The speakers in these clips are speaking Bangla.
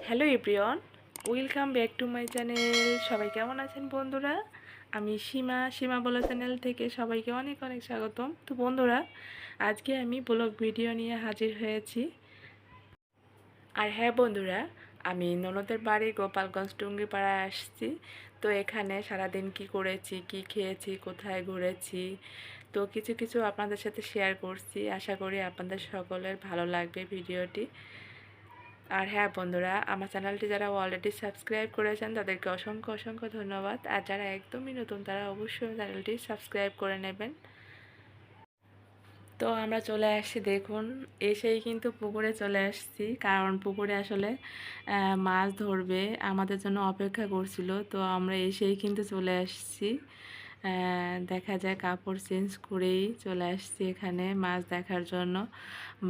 Hello everyone, welcome back to my channel. সবাই কেমন আছেন বন্ধুরা? আমি সীমা বলা চ্যানেল থেকে সবাইকে অনেক অনেক স্বাগতম। তো বন্ধুরা, আজকে আমি ব্লগ ভিডিও নিয়ে হাজির হয়েছি। আর হ্যাঁ বন্ধুরা, আমি ননদের বাড়ি গোপালগঞ্জ টুঙ্গিপাড়ায় আসছি। তো এখানে সারাদিন কি করেছি, কি খেয়েছি, কোথায় ঘুরেছি, তো কিছু কিছু আপনাদের সাথে শেয়ার করছি। আশা করি আপনাদের সকলের ভালো লাগবে ভিডিওটি। আর হ্যাঁ বন্ধুরা, আমার চ্যানেলটি যারা অলরেডি সাবস্ক্রাইব করেছেন তাদেরকে অসংখ্য অসংখ্য ধন্যবাদ। আর যারা একদমই নতুন তারা অবশ্যই চ্যানেলটি সাবস্ক্রাইব করে নেবেন। তো আমরা চলে আসছি, দেখুন এসেই কিন্তু পুকুরে চলে আসছি, কারণ পুকুরে আসলে মাছ ধরবে, আমাদের জন্য অপেক্ষা করছিল। তো আমরা এসেই কিন্তু চলে আসছি। দেখা যায় কাপড় চেঞ্জ করেই চলে আসছি এখানে মাছ দেখার জন্য।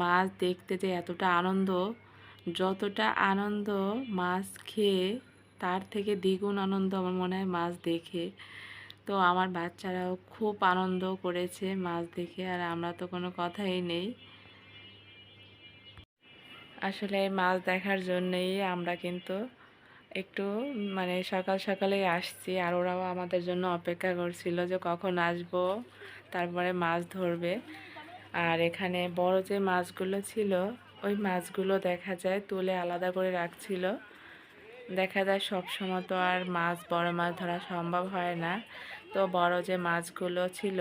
মাছ দেখতে যে এতটা আনন্দ, যতটা আনন্দ মাছ খেয়ে তার থেকে দ্বিগুণ আনন্দ আমার মনে হয় মাছ দেখে। তো আমার বাচ্চারাও খুব আনন্দ করেছে মাছ দেখে, আর আমরা তো কোনো কথাই নেই। আসলে মাছ দেখার জন্যেই আমরা কিন্তু একটু মানে সকাল সকালেই আসছি, আর ওরাও আমাদের জন্য অপেক্ষা করছিল যে কখন আসবো, তারপরে মাছ ধরবে। আর এখানে বড় যে মাছগুলো ছিল, ওই মাছগুলো দেখা যায় তুলে আলাদা করে রাখছিল। দেখা যায় সব সময় তো আর বড় মাছ ধরা সম্ভব হয় না। তো বড় যে মাছগুলো ছিল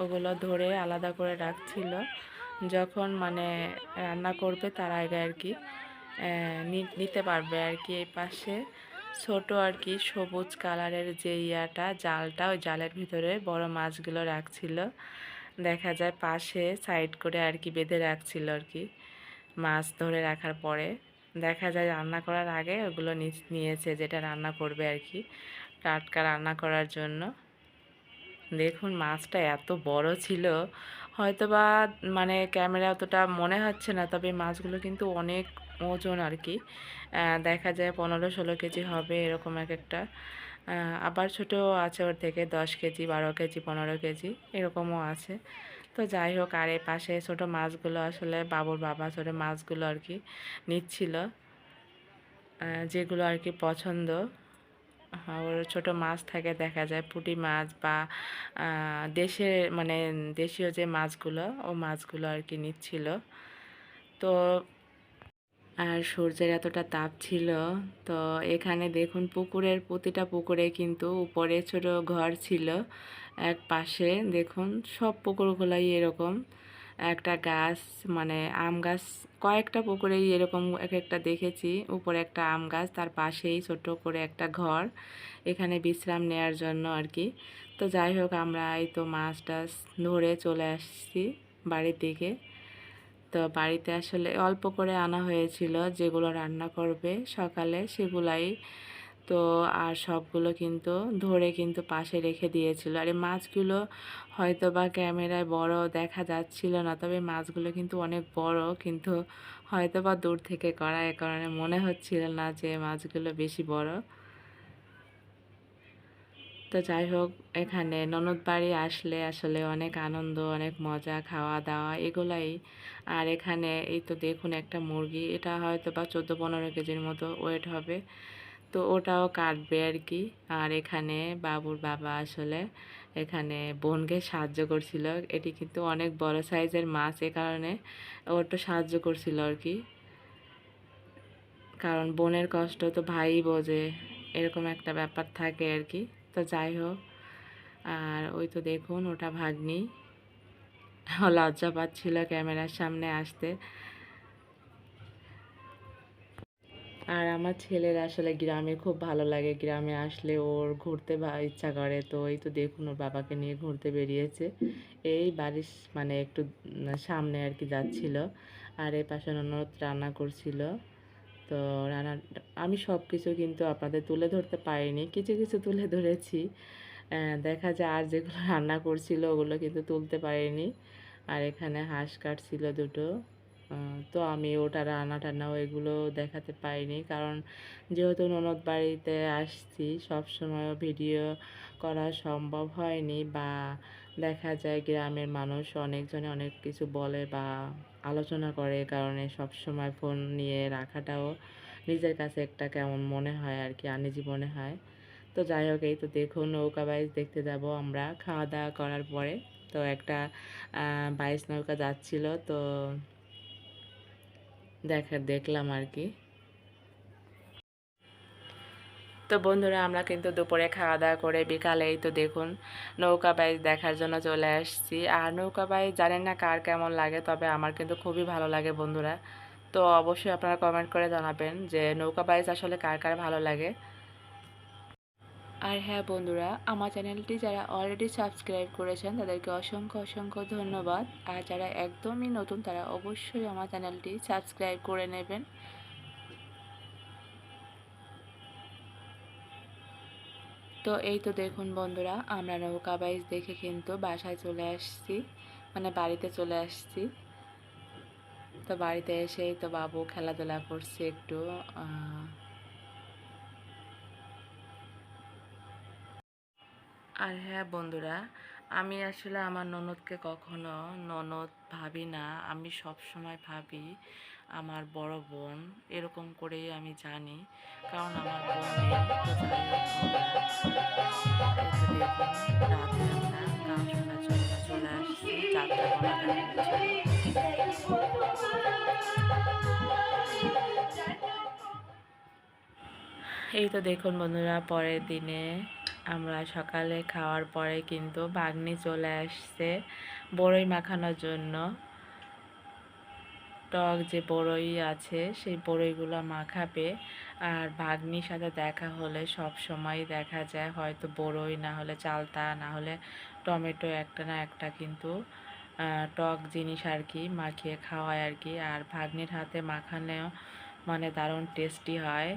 ওগুলো ধরে আলাদা করে রাখছিল, যখন মানে রান্না করবে তার আগে আর কি নিতে পারবে আর কি। এই পাশে ছোট আর কি সবুজ কালারের যে জালটা, ওই জালের ভিতরে বড় মাছগুলো রাখছিল। দেখা যায় পাশে সাইড করে আর কি বেঁধে রাখছিল আর কি। মাছ ধরে রাখার পরে দেখা যায় রান্না করার আগে ওগুলো নিয়েছে, যেটা রান্না করবে আর কি, টাটকা রান্না করার জন্য। দেখুন মাছটা এত বড় ছিল, হয়তোবা মানে ক্যামেরা অতটা মনে হচ্ছে না, তবে মাছগুলো কিন্তু অনেক ওজন আর কি। দেখা যায় 15-16 কেজি হবে এরকম এক একটা। আবার ছোটো আছে, ওর থেকে 10 কেজি, 12 কেজি, 15 কেজি এরকমও আছে। তো যাই হোক, আর এই পাশে ছোটো মাছগুলো আসলে বাবুর বাবা ছোটো মাছগুলো আর কি নিচ্ছিল, যেগুলো আর কি পছন্দ। ওর ছোটো মাছ থাকে, দেখা যায় পুঁটি মাছ বা দেশের মানে দেশীয় যে মাছগুলো, ও মাছগুলো আর কি নিচ্ছিল। তো আর সূর্যের এতটা তাপ ছিল। তো এখানে দেখুন পুকুরের প্রতিটা পুকুরে কিন্তু উপরে ছোট ঘর ছিল। এক পাশে দেখুন সব পুকুরগুলাই এরকম একটা গাছ, মানে আম গাছ, কয়েকটা পুকুরেই এরকম এক একটা দেখেছি। উপরে একটা আম গাছ, তার পাশেই ছোট করে একটা ঘর, এখানে বিশ্রাম নেওয়ার জন্য আর কি। তো যাই হোক, আমরা এই তো মাছ টাছ ধরে চলে আসছি বাড়ির দিকে। তো বাড়িতে আসলে অল্প করে আনা হয়েছিল, যেগুলো রান্না করবে সকালে সেগুলাই। তো আর সবগুলো কিন্তু ধরে কিন্তু পাশে রেখে দিয়েছিল। আর এই মাছগুলো হয়তো বা ক্যামেরায় বড় দেখা যাচ্ছিল না, তবে মাছগুলো কিন্তু অনেক বড়, কিন্তু হয়তো বা দূর থেকে করা, এ কারণে মনে হচ্ছিল না যে মাছগুলো বেশি বড়। তো যাই হোক, এখানে ননদ বাড়ি আসলে আসলে অনেক আনন্দ, অনেক মজা, খাওয়া দাওয়া এগুলাই। আর এখানে এই তো দেখুন একটা মুরগি, এটা হয়তো বা 14-15 কেজির মতো ওয়েট হবে। তো ওটাও কাটবে আর কি। আর এখানে বাবুর বাবা আসলে এখানে বোনকে সাহায্য করছিল। এটি কিন্তু অনেক বড় সাইজের মাছ, এ কারণে ও একটু সাহায্য করছিল আর কি, কারণ বোনের কষ্ট তো ভাই বোঝে, এরকম একটা ব্যাপার থাকে আর কি। তো যাই হোক, আর ওই তো দেখুন ওটা ভাগ্নি, ও লজ্জা পাচ্ছিল ক্যামেরার সামনে আসতে। আর আমার ছেলের আসলে গ্রামে খুব ভালো লাগে, গ্রামে আসলে ওর ঘুরতে ইচ্ছা করে। তো এই তো দেখুন ওর বাবাকে নিয়ে ঘুরতে বেরিয়েছে, এই বাড়ির মানে একটু সামনে আর কি যাচ্ছিল। আর এই পাশে ননদ রান্না করছিল। তো রান্না আমি সব কিছু কিন্তু আপনাদের তুলে ধরতে পারিনি, কিছু কিছু তুলে ধরেছি। দেখা যায় আর যেগুলো রান্না করছিল ওগুলো কিন্তু তুলতে পারিনি। আর এখানে হাঁস কাটছিল দুটো। তো আমি ওটা রান্না টান্নাও এগুলো দেখাতে পারিনি, কারণ যেহেতু ননদ বাড়িতে আসছি সব সময় ভিডিও করা সম্ভব হয়নি, বা দেখা যায় গ্রামের মানুষ অনেকজনে অনেক কিছু বলে বা আলোচনা করে, কারণে সব সময় ফোন নিয়ে রাখাটাও নিজের কাছে একটা কেমন মনে হয় আর কি, আনইজি মনে হয়। তো যাই হোক, এই তো দেখুন নৌকা বাইচ দেখতে যাব আমরা খাওয়া দাওয়া করার পরে। তো একটা বাইচ নৌকা যাচ্ছিল, তো দেখলাম আর কি। তো বন্ধুরা, আমরা কিন্তু দুপুরে খাওয়া দাওয়া করে বিকালে এই তো দেখুন নৌকা বাইচ দেখার জন্য চলে আসছি। আর নৌকা বাইচ জানেন না কার কেমন লাগে, তবে আমার কিন্তু খুবই ভালো লাগে বন্ধুরা। তো অবশ্যই আপনারা কমেন্ট করে জানাবেন যে নৌকা বাইচ আসলে কার কার ভালো লাগে। আর হ্যাঁ বন্ধুরা, আমার চ্যানেলটি যারা অলরেডি সাবস্ক্রাইব করেছেন তাদেরকে অসংখ্য অসংখ্য ধন্যবাদ। আর যারা একদমই নতুন তারা অবশ্যই আমার চ্যানেলটি সাবস্ক্রাইব করে নেবেন। তো এই তো দেখুন বন্ধুরা, আমরা নৌকা বাইচ দেখে কিন্তু বাসায় চলে আসছি, মানে বাড়িতে চলে আসছি। তো বাড়িতে এসেই তো বাবু খেলাধুলা করছে একটু। আর হ্যাঁ বন্ধুরা, আমি আসলে আমার ননদকে কখনো ননদ ভাবি না, আমি সব সময় ভাবি আমার বড় বোন, এরকম করেই আমি জানি, কারণ আমার বোন নেই। তো যাই হোক বন্ধুরা, এই তো দেখুন রাতে আমরা গান শোনার জন্য চলে আসছি, যাত্রা করা গান এই তো দেখুন বন্ধুরা, পরের দিনে আমরা সকালে খাওয়ার পরে কিন্তু ভাগ্নি চলে আসছে বড়ই মাখানোর জন্য। টক যে বড়ই আছে সেই বড়ইগুলো মাখাবে। আর ভাগ্নির সাথে দেখা হলে সব সময় দেখা যায় হয়তো বড়ই, না হলে চালতা, না হলে টমেটো, একটা না একটা কিন্তু টক জিনিস আর কি মাখিয়ে খাওয়ায় আর কি। আর ভাগ্নির হাতে মাখানো মানে দারুণ টেস্টি হয়।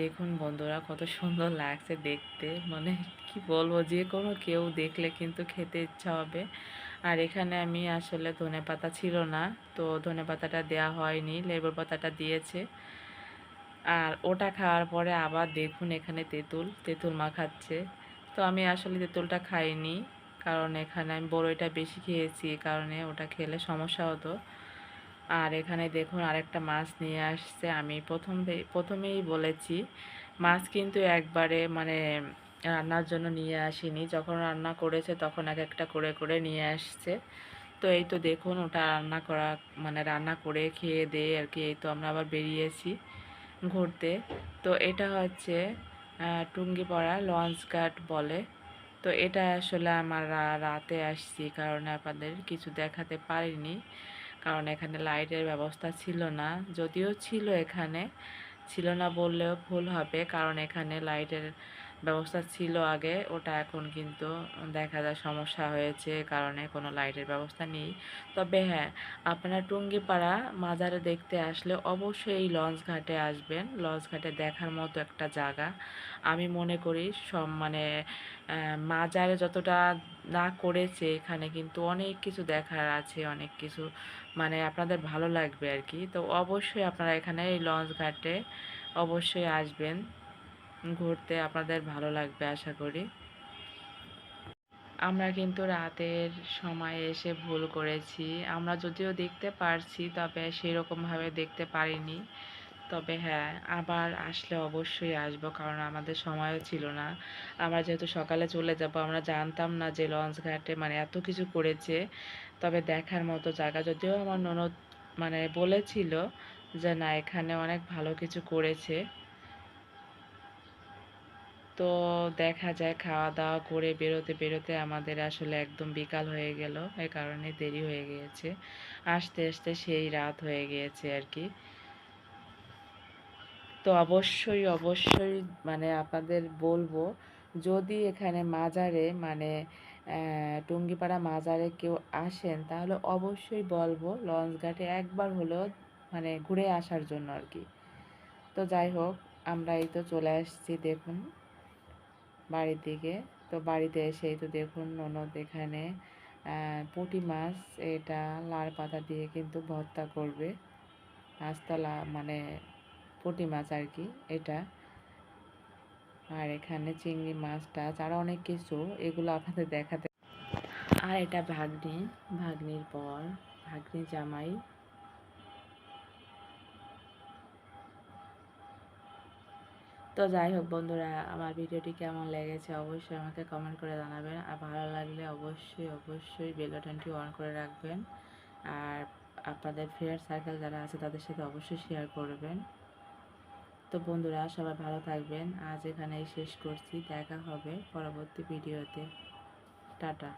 দেখুন বন্ধুরা কত সুন্দর লাগছে দেখতে, মানে কি বলবো, যে কোনো কেউ দেখলে কিন্তু খেতে ইচ্ছা হবে। আর এখানে আমি আসলে ধনেপাতা ছিল না, তো ধনেপাতাটা দেওয়া হয়নি, লেবুর পাতাটা দিয়েছে। আর ওটা খাওয়ার পরে আবার দেখুন এখানে তেঁতুল তেঁতুল মাখাচ্ছে। তো আমি আসলে তেঁতুলটা খাইনি, কারণ এখানে আমি বড়ইটা বেশি খেয়েছি, এই কারণে ওটা খেলে সমস্যা হতো। আর এখানে দেখুন আরেকটা মাছ নিয়ে আসছে। আমি প্রথমেই বলেছি মাছ কিন্তু একবারে মানে রান্নার জন্য নিয়ে আসিনি, যখন রান্না করেছে তখন এক একটা করে করে নিয়ে আসছে। তো এই তো দেখুন ওটা রান্না করা মানে রান্না করে খেয়ে দিয়ে আর কি এই তো আমরা আবার বেরিয়েছি ঘুরতে। তো এটা হচ্ছে টুঙ্গিপাড়া লঞ্চ ঘাট বলে। তো এটা আসলে আমরা রাতে আসছি কারণে আপনাদের কিছু দেখাতে পারিনি, কারণ এখানে লাইটের ব্যবস্থা ছিল না। যদিও ছিল, এখানে ছিল না বললেও ভুল হবে, কারণ এখানে লাইটের ব্যবস্থা ছিল আগে, ওটা এখন কিন্তু দেখা যায় সমস্যা হয়েছে কারণে কোনো লাইটের ব্যবস্থা নেই। তবে হ্যাঁ, আপনারা টুঙ্গিপাড়া মাজারে দেখতে আসলে অবশ্যই এই লঞ্চ ঘাটে আসবেন। লঞ্চ ঘাটে দেখার মতো একটা জায়গা আমি মনে করি। সব মানে মাজারে যতটা না করেছে, এখানে কিন্তু অনেক কিছু দেখার আছে, অনেক কিছু মানে আপনাদের ভালো লাগবে আর কি। তো অবশ্যই আপনারা এখানে এই লঞ্চ ঘাটে অবশ্যই আসবেন ঘুরতে, আপনাদের ভালো লাগবে আশা করি। আমরা কিন্তু রাতের সময় এসে ভুল করেছি, আমরা যদিও দেখতে পারছি তবে সেরকমভাবে দেখতে পারিনি। তবে হ্যাঁ, আবার আসলে অবশ্যই আসবো, কারণ আমাদের সময়ও ছিল না। আমরা যেহেতু সকালে চলে যাব, আমরা জানতাম না যে লঞ্চ ঘাটে মানে এত কিছু করেছে। তবে দেখার মতো জায়গা, যদিও আমার ননদ মানে বলেছিল যে না এখানে অনেক ভালো কিছু করেছে। তো দেখা যায় খাওয়া দাওয়া করে বেরোতে বেরোতে আমাদের আসলে একদম বিকাল হয়ে গেল, এই কারণে দেরি হয়ে গিয়েছে, আসতে আসতে সেই রাত হয়ে গিয়েছে আর কি। তো অবশ্যই অবশ্যই মানে আপনাদের বলবো, যদি এখানে মাজারে মানে টুঙ্গিপাড়া মাজারে কেউ আসেন তাহলে অবশ্যই বলবো লঞ্চ ঘাটে একবার হলেও মানে ঘুরে আসার জন্য আর কি। তো যাই হোক, আমরা এই তো চলে আসছি দেখুন বাড়ির দিকে। তো বাড়িতে এসেই তো দেখুন ননদ এখানে পুঁটি মাছ, এটা লাল পাতা দিয়ে কিন্তু ভর্তা করবে, আস্তলা মানে পুঁটি মাছ আর কি এটা। আর এখানে চিংড়ি মাছটা আরও অনেক কিছু, এগুলো আপনাদের দেখাতে। আর এটা ভাগ্নি, ভাগ্নির পর ভাগ্নি জামাই। তো যাই হোক বন্ধুরা, আমার ভিডিওটি কেমন লেগেছে অবশ্যই আমাকে কমেন্ট করে জানাবেন। আর ভালো লাগলে অবশ্যই বেল বাটনটি অন করে রাখবেন। আর আপনাদের ফ্রেন্ড সার্কেল যারা আছে তাদের সাথে অবশ্যই শেয়ার করবেন। তো বন্ধুরা, সবাই ভালো থাকবেন। আজ এখানেই শেষ করছি। দেখা হবে পরবর্তী ভিডিওতে। টাটা।